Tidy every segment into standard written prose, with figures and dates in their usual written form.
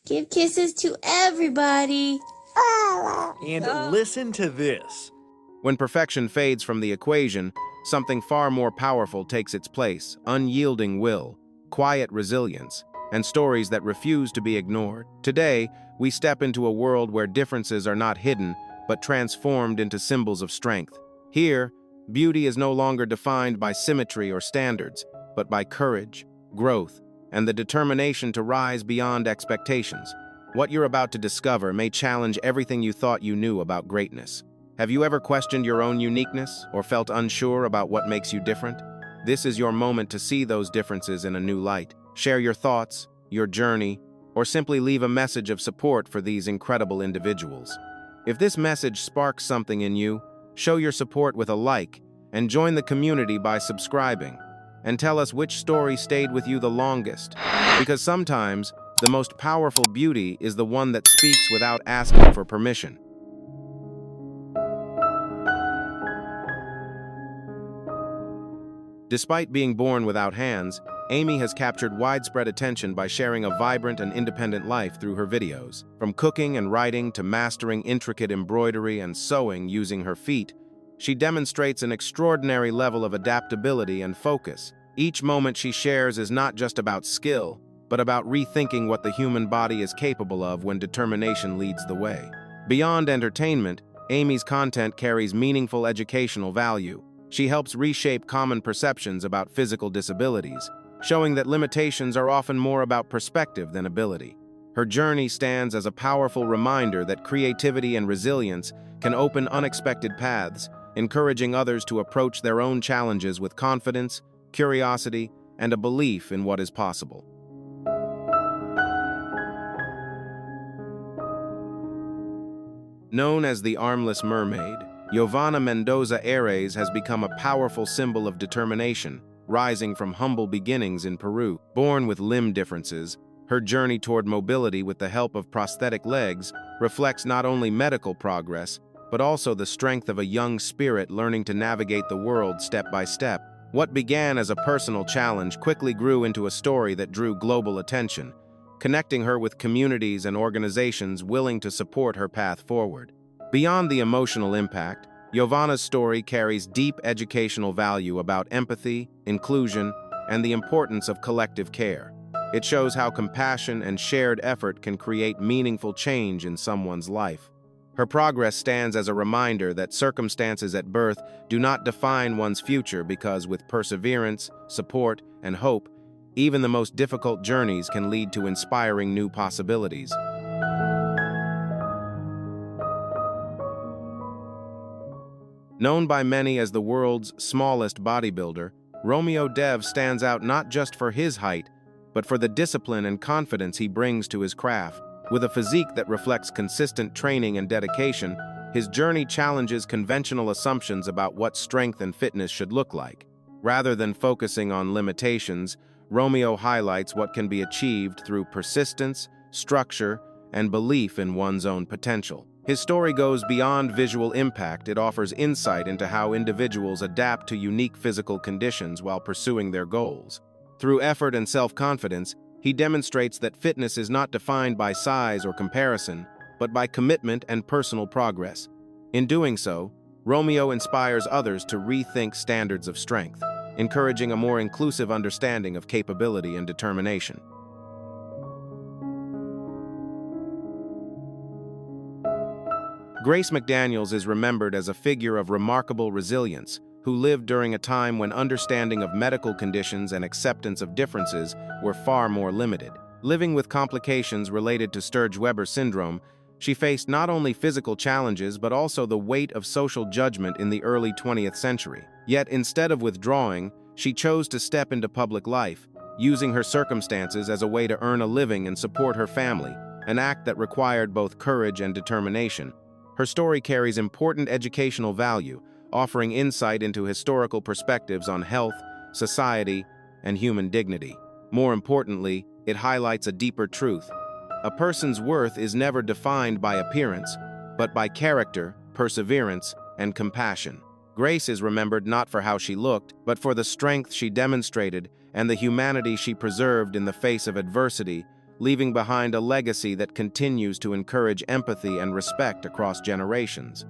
Give kisses to everybody. And listen to this. When perfection fades from the equation, something far more powerful takes its place: unyielding will, quiet resilience, and stories that refuse to be ignored. Today, we step into a world where differences are not hidden, but transformed into symbols of strength. Here, beauty is no longer defined by symmetry or standards, but by courage, growth, and the determination to rise beyond expectations. What you're about to discover may challenge everything you thought you knew about greatness. Have you ever questioned your own uniqueness or felt unsure about what makes you different? This is your moment to see those differences in a new light. Share your thoughts, your journey, or simply leave a message of support for these incredible individuals. If this message sparks something in you, show your support with a like and join the community by subscribing. And tell us which story stayed with you the longest. Because sometimes, the most powerful beauty is the one that speaks without asking for permission. Despite being born without hands, Amy has captured widespread attention by sharing a vibrant and independent life through her videos. From cooking and writing to mastering intricate embroidery and sewing using her feet, she demonstrates an extraordinary level of adaptability and focus. Each moment she shares is not just about skill, but about rethinking what the human body is capable of when determination leads the way. Beyond entertainment, Amy's content carries meaningful educational value. She helps reshape common perceptions about physical disabilities, showing that limitations are often more about perspective than ability. Her journey stands as a powerful reminder that creativity and resilience can open unexpected paths, encouraging others to approach their own challenges with confidence, curiosity, and a belief in what is possible. Known as the Armless Mermaid, Yvana Mendoza has become a powerful symbol of determination, rising from humble beginnings in Peru. Born with limb differences, her journey toward mobility with the help of prosthetic legs reflects not only medical progress, but also the strength of a young spirit learning to navigate the world step by step. What began as a personal challenge quickly grew into a story that drew global attention, connecting her with communities and organizations willing to support her path forward. Beyond the emotional impact, Yvana's story carries deep educational value about empathy, inclusion, and the importance of collective care. It shows how compassion and shared effort can create meaningful change in someone's life. Her progress stands as a reminder that circumstances at birth do not define one's future, because with perseverance, support, and hope, even the most difficult journeys can lead to inspiring new possibilities. Known by many as the world's smallest bodybuilder, Romeo Dev stands out not just for his height, but for the discipline and confidence he brings to his craft. With a physique that reflects consistent training and dedication, his journey challenges conventional assumptions about what strength and fitness should look like. Rather than focusing on limitations, Romeo highlights what can be achieved through persistence, structure, and belief in one's own potential. His story goes beyond visual impact. It offers insight into how individuals adapt to unique physical conditions while pursuing their goals. Through effort and self-confidence, he demonstrates that fitness is not defined by size or comparison, but by commitment and personal progress. In doing so, Romeo inspires others to rethink standards of strength, encouraging a more inclusive understanding of capability and determination. Grace McDaniels is remembered as a figure of remarkable resilience, who lived during a time when understanding of medical conditions and acceptance of differences were far more limited. Living with complications related to Sturge-Weber syndrome, she faced not only physical challenges but also the weight of social judgment in the early 20th century. Yet instead of withdrawing, she chose to step into public life, using her circumstances as a way to earn a living and support her family, an act that required both courage and determination. Her story carries important educational value, offering insight into historical perspectives on health, society, and human dignity. More importantly, it highlights a deeper truth. A person's worth is never defined by appearance, but by character, perseverance, and compassion. Grace is remembered not for how she looked, but for the strength she demonstrated and the humanity she preserved in the face of adversity, leaving behind a legacy that continues to encourage empathy and respect across generations.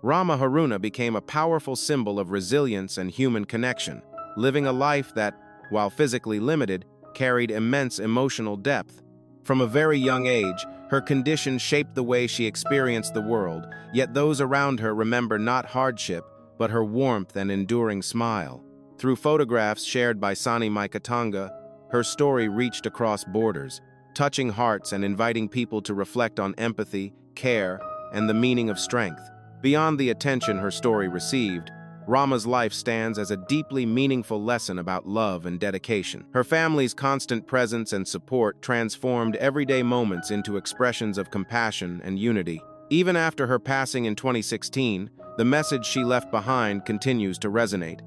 Rahma Haruna became a powerful symbol of resilience and human connection, living a life that, while physically limited, carried immense emotional depth. From a very young age, her condition shaped the way she experienced the world, yet those around her remember not hardship, but her warmth and enduring smile. Through photographs shared by Sani Maikatanga, her story reached across borders, touching hearts and inviting people to reflect on empathy, care, and the meaning of strength. Beyond the attention her story received, Rahma's life stands as a deeply meaningful lesson about love and dedication. Her family's constant presence and support transformed everyday moments into expressions of compassion and unity. Even after her passing in 2016, the message she left behind continues to resonate: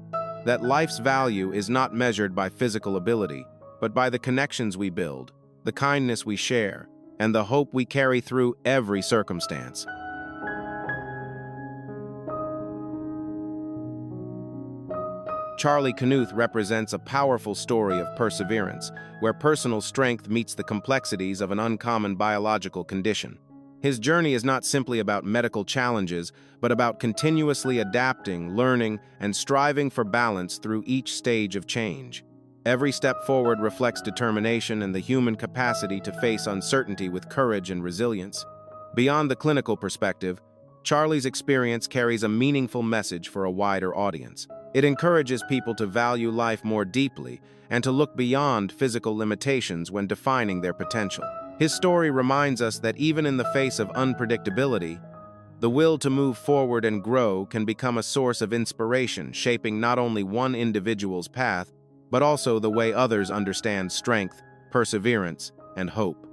that life's value is not measured by physical ability, but by the connections we build, the kindness we share, and the hope we carry through every circumstance. Charlie Knuth represents a powerful story of perseverance, where personal strength meets the complexities of an uncommon biological condition. His journey is not simply about medical challenges, but about continuously adapting, learning, and striving for balance through each stage of change. Every step forward reflects determination and the human capacity to face uncertainty with courage and resilience. Beyond the clinical perspective, Charlie's experience carries a meaningful message for a wider audience. It encourages people to value life more deeply and to look beyond physical limitations when defining their potential. His story reminds us that even in the face of unpredictability, the will to move forward and grow can become a source of inspiration, shaping not only one individual's path, but also the way others understand strength, perseverance, and hope.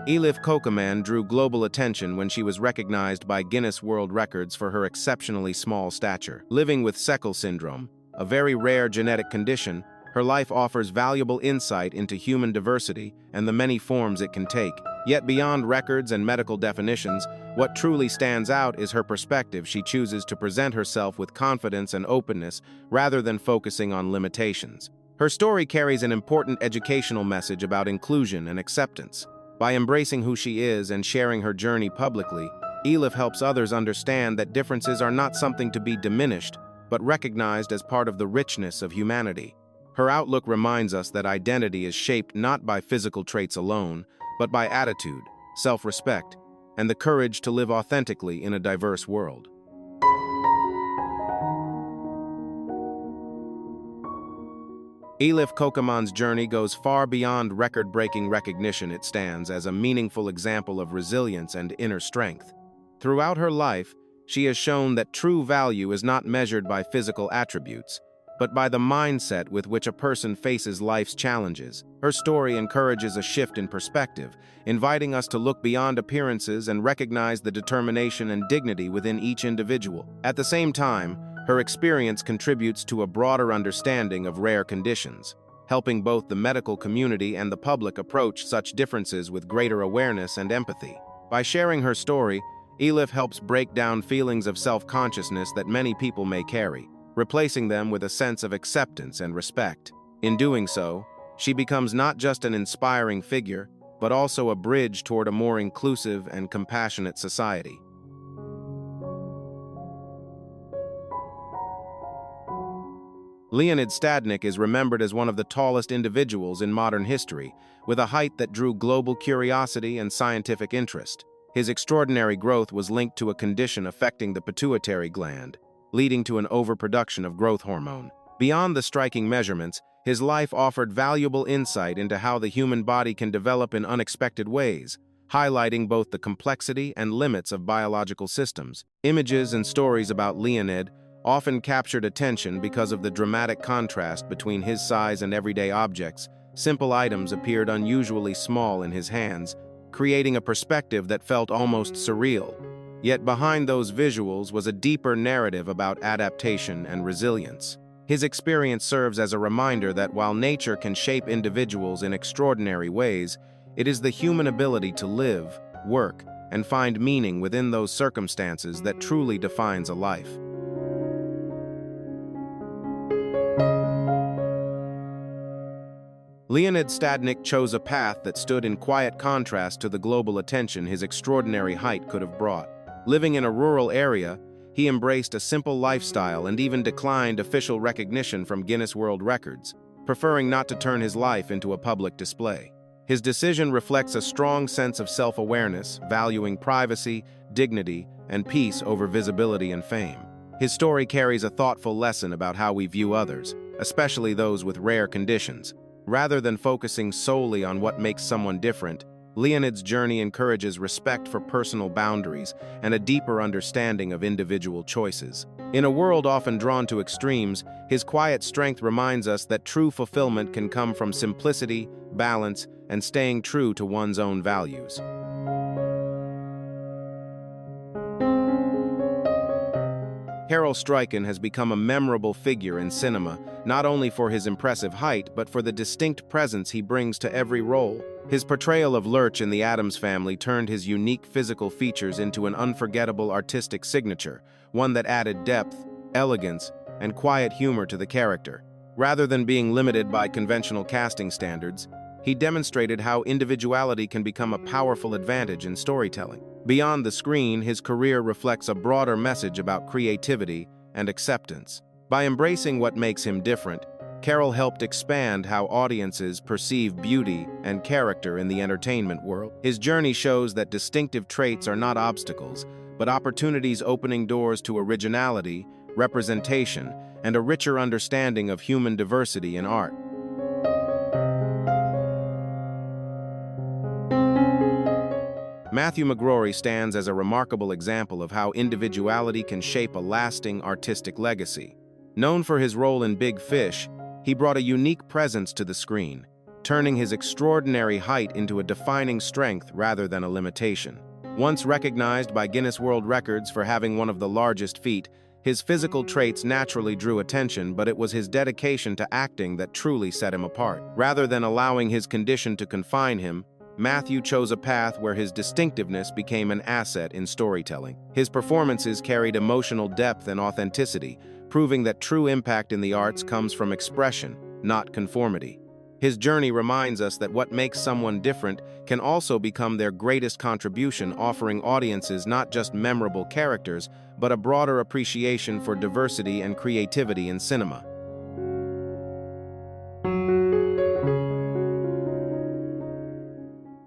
Elif Kocaman drew global attention when she was recognized by Guinness World Records for her exceptionally small stature. Living with Sickle syndrome, a very rare genetic condition, her life offers valuable insight into human diversity and the many forms it can take. Yet beyond records and medical definitions, what truly stands out is her perspective. She chooses to present herself with confidence and openness rather than focusing on limitations. Her story carries an important educational message about inclusion and acceptance. By embracing who she is and sharing her journey publicly, Elif helps others understand that differences are not something to be diminished, but recognized as part of the richness of humanity. Her outlook reminds us that identity is shaped not by physical traits alone, but by attitude, self-respect, and the courage to live authentically in a diverse world. Elif Kocaman's journey goes far beyond record-breaking recognition. It stands as a meaningful example of resilience and inner strength. Throughout her life, she has shown that true value is not measured by physical attributes, but by the mindset with which a person faces life's challenges. Her story encourages a shift in perspective, inviting us to look beyond appearances and recognize the determination and dignity within each individual. At the same time, her experience contributes to a broader understanding of rare conditions, helping both the medical community and the public approach such differences with greater awareness and empathy. By sharing her story, Elif helps break down feelings of self-consciousness that many people may carry, replacing them with a sense of acceptance and respect. In doing so, she becomes not just an inspiring figure, but also a bridge toward a more inclusive and compassionate society. Leonid Stadnyk is remembered as one of the tallest individuals in modern history, with a height that drew global curiosity and scientific interest. His extraordinary growth was linked to a condition affecting the pituitary gland, leading to an overproduction of growth hormone. Beyond the striking measurements, his life offered valuable insight into how the human body can develop in unexpected ways, highlighting both the complexity and limits of biological systems. Images and stories about Leonid often captured attention because of the dramatic contrast between his size and everyday objects. Simple items appeared unusually small in his hands, creating a perspective that felt almost surreal. Yet behind those visuals was a deeper narrative about adaptation and resilience. His experience serves as a reminder that while nature can shape individuals in extraordinary ways, it is the human ability to live, work, and find meaning within those circumstances that truly defines a life. Leonid Stadnyk chose a path that stood in quiet contrast to the global attention his extraordinary height could have brought. Living in a rural area, he embraced a simple lifestyle and even declined official recognition from Guinness World Records, preferring not to turn his life into a public display. His decision reflects a strong sense of self-awareness, valuing privacy, dignity, and peace over visibility and fame. His story carries a thoughtful lesson about how we view others, especially those with rare conditions. Rather than focusing solely on what makes someone different, Leonid's journey encourages respect for personal boundaries and a deeper understanding of individual choices. In a world often drawn to extremes, his quiet strength reminds us that true fulfillment can come from simplicity, balance, and staying true to one's own values. Carel Struycken has become a memorable figure in cinema, not only for his impressive height, but for the distinct presence he brings to every role. His portrayal of Lurch in The Addams Family turned his unique physical features into an unforgettable artistic signature, one that added depth, elegance, and quiet humor to the character. Rather than being limited by conventional casting standards, he demonstrated how individuality can become a powerful advantage in storytelling. Beyond the screen, his career reflects a broader message about creativity and acceptance. By embracing what makes him different, Carel helped expand how audiences perceive beauty and character in the entertainment world. His journey shows that distinctive traits are not obstacles, but opportunities opening doors to originality, representation, and a richer understanding of human diversity in art. Matthew McGrory stands as a remarkable example of how individuality can shape a lasting artistic legacy. Known for his role in Big Fish, he brought a unique presence to the screen, turning his extraordinary height into a defining strength rather than a limitation. Once recognized by Guinness World Records for having one of the largest feet, his physical traits naturally drew attention, but it was his dedication to acting that truly set him apart. Rather than allowing his condition to confine him, Matthew chose a path where his distinctiveness became an asset in storytelling. His performances carried emotional depth and authenticity, proving that true impact in the arts comes from expression, not conformity. His journey reminds us that what makes someone different can also become their greatest contribution, offering audiences not just memorable characters, but a broader appreciation for diversity and creativity in cinema.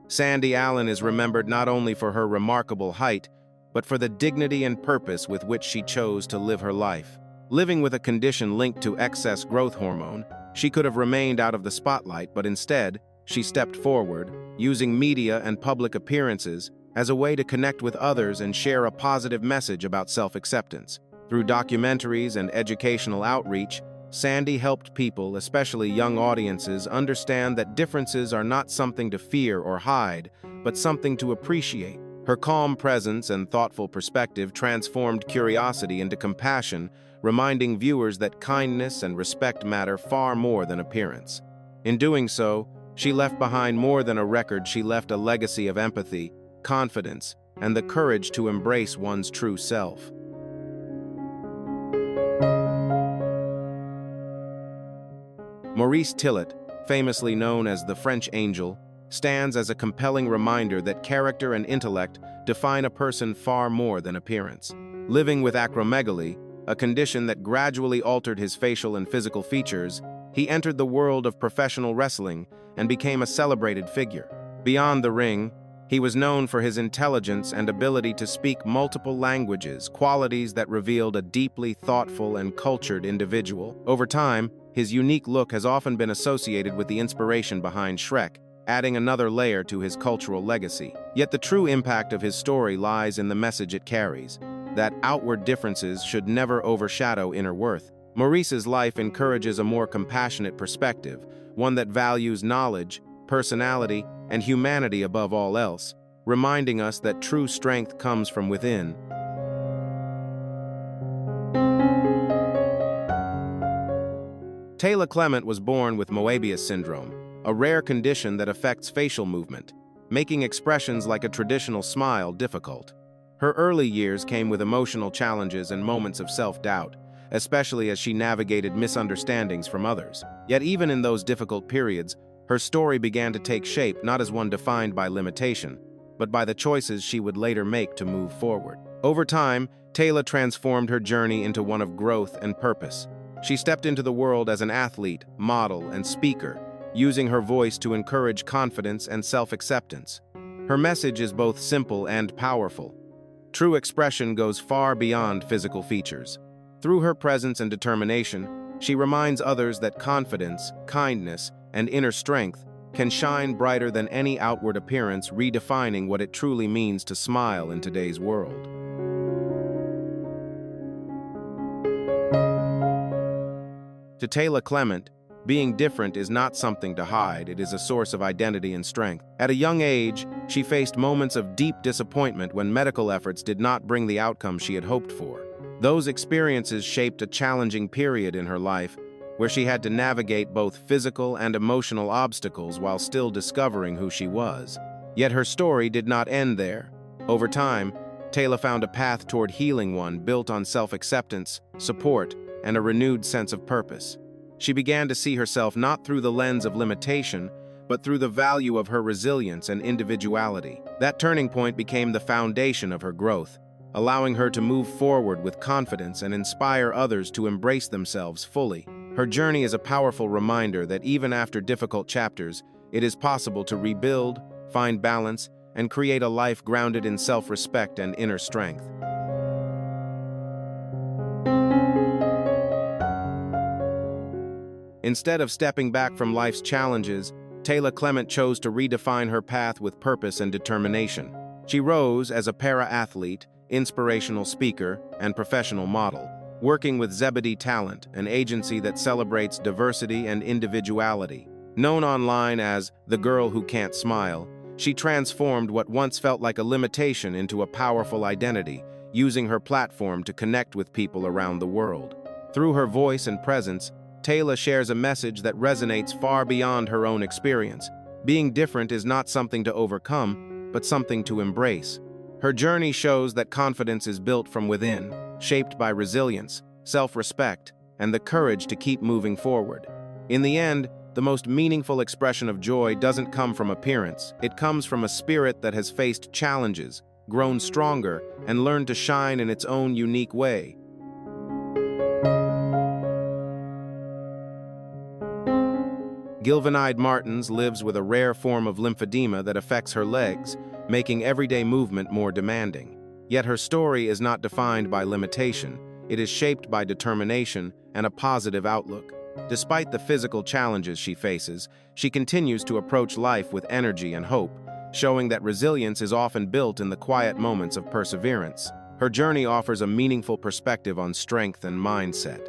Sandy Allen is remembered not only for her remarkable height, but for the dignity and purpose with which she chose to live her life. Living with a condition linked to excess growth hormone, she could have remained out of the spotlight, but instead, she stepped forward, using media and public appearances as a way to connect with others and share a positive message about self-acceptance. Through documentaries and educational outreach, Sandy helped people, especially young audiences, understand that differences are not something to fear or hide, but something to appreciate. Her calm presence and thoughtful perspective transformed curiosity into compassion, reminding viewers that kindness and respect matter far more than appearance. In doing so, she left behind more than a record. She left a legacy of empathy, confidence, and the courage to embrace one's true self. Maurice Tillet, famously known as the French Angel, stands as a compelling reminder that character and intellect define a person far more than appearance. Living with acromegaly, a condition that gradually altered his facial and physical features, he entered the world of professional wrestling and became a celebrated figure. Beyond the ring, he was known for his intelligence and ability to speak multiple languages, qualities that revealed a deeply thoughtful and cultured individual. Over time, his unique look has often been associated with the inspiration behind Shrek, adding another layer to his cultural legacy. Yet the true impact of his story lies in the message it carries, that outward differences should never overshadow inner worth. Maurice's life encourages a more compassionate perspective, one that values knowledge, personality, and humanity above all else, reminding us that true strength comes from within. Tayla Clement was born with Moebius syndrome, a rare condition that affects facial movement. making expressions like a traditional smile difficult. Her early years came with emotional challenges and moments of self-doubt, especially as she navigated misunderstandings from others. Yet even in those difficult periods, her story began to take shape not as one defined by limitation, but by the choices she would later make to move forward. Over time, Tayla transformed her journey into one of growth and purpose. She stepped into the world as an athlete, model, and speaker, using her voice to encourage confidence and self-acceptance. Her message is both simple and powerful. True expression goes far beyond physical features. Through her presence and determination, she reminds others that confidence, kindness, and inner strength can shine brighter than any outward appearance, redefining what it truly means to smile in today's world. To Tayla Clement, being different is not something to hide, it is a source of identity and strength. At a young age, she faced moments of deep disappointment when medical efforts did not bring the outcome she had hoped for. Those experiences shaped a challenging period in her life, where she had to navigate both physical and emotional obstacles while still discovering who she was. Yet her story did not end there. Over time, Tayla found a path toward healing, one built on self-acceptance, support, and a renewed sense of purpose. She began to see herself not through the lens of limitation, but through the value of her resilience and individuality. That turning point became the foundation of her growth, allowing her to move forward with confidence and inspire others to embrace themselves fully. Her journey is a powerful reminder that even after difficult chapters, it is possible to rebuild, find balance, and create a life grounded in self-respect and inner strength. Instead of stepping back from life's challenges, Tayla Clement chose to redefine her path with purpose and determination. She rose as a para-athlete, inspirational speaker, and professional model, working with Zebedee Talent, an agency that celebrates diversity and individuality. Known online as the girl who can't smile, she transformed what once felt like a limitation into a powerful identity, using her platform to connect with people around the world. Through her voice and presence, Tayla shares a message that resonates far beyond her own experience. Being different is not something to overcome, but something to embrace. Her journey shows that confidence is built from within, shaped by resilience, self-respect, and the courage to keep moving forward. In the end, the most meaningful expression of joy doesn't come from appearance. It comes from a spirit that has faced challenges, grown stronger, and learned to shine in its own unique way. Gilvaneide Martins lives with a rare form of lymphedema that affects her legs, making everyday movement more demanding. Yet her story is not defined by limitation. It is shaped by determination and a positive outlook. Despite the physical challenges she faces, she continues to approach life with energy and hope, showing that resilience is often built in the quiet moments of perseverance. Her journey offers a meaningful perspective on strength and mindset.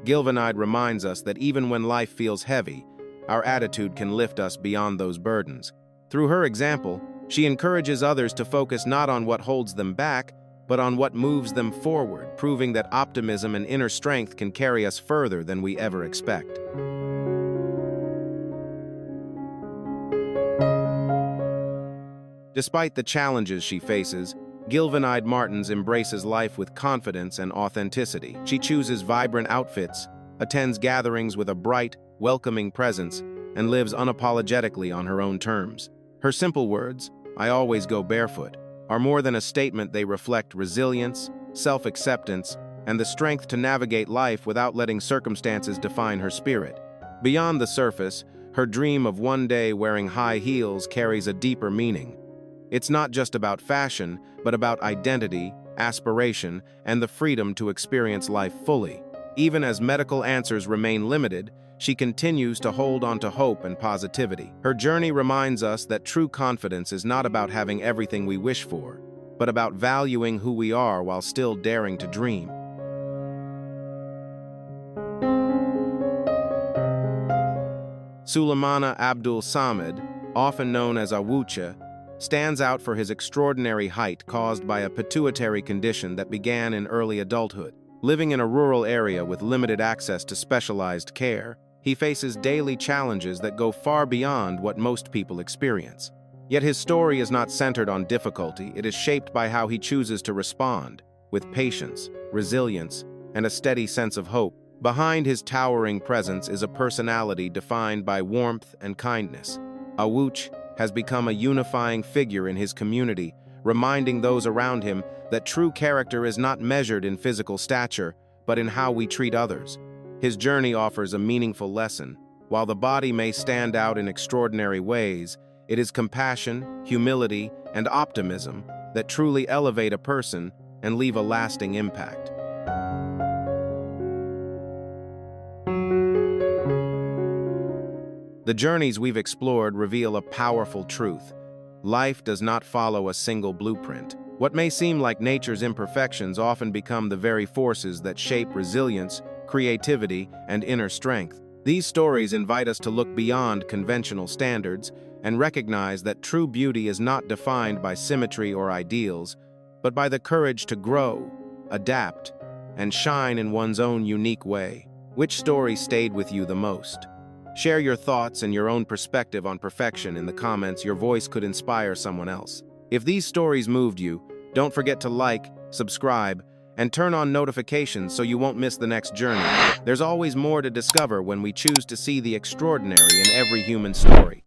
Gilvaneide reminds us that even when life feels heavy, our attitude can lift us beyond those burdens. Through her example, she encourages others to focus not on what holds them back, but on what moves them forward, proving that optimism and inner strength can carry us further than we ever expect. Despite the challenges she faces, Gilvaneide Martins embraces life with confidence and authenticity. She chooses vibrant outfits, attends gatherings with a bright, welcoming presence, and lives unapologetically on her own terms. Her simple words, "I always go barefoot," are more than a statement. They reflect resilience, self-acceptance, and the strength to navigate life without letting circumstances define her spirit. Beyond the surface, her dream of one day wearing high heels carries a deeper meaning. It's not just about fashion, but about identity, aspiration, and the freedom to experience life fully. Even as medical answers remain limited, she continues to hold on to hope and positivity. Her journey reminds us that true confidence is not about having everything we wish for, but about valuing who we are while still daring to dream. Sulemana Abdul Samad, often known as Awucha, stands out for his extraordinary height caused by a pituitary condition that began in early adulthood. Living in a rural area with limited access to specialized care, he faces daily challenges that go far beyond what most people experience. Yet his story is not centered on difficulty, it is shaped by how he chooses to respond, with patience, resilience, and a steady sense of hope. Behind his towering presence is a personality defined by warmth and kindness. Awuch has become a unifying figure in his community, reminding those around him that true character is not measured in physical stature, but in how we treat others. His journey offers a meaningful lesson. While the body may stand out in extraordinary ways, it is compassion, humility, and optimism that truly elevate a person and leave a lasting impact. The journeys we've explored reveal a powerful truth. Life does not follow a single blueprint. What may seem like nature's imperfections often become the very forces that shape resilience, creativity, and inner strength. These stories invite us to look beyond conventional standards and recognize that true beauty is not defined by symmetry or ideals, but by the courage to grow, adapt, and shine in one's own unique way. Which story stayed with you the most? Share your thoughts and your own perspective on perfection in the comments. Your voice could inspire someone else. If these stories moved you, don't forget to like, subscribe, and turn on notifications so you won't miss the next journey. There's always more to discover when we choose to see the extraordinary in every human story.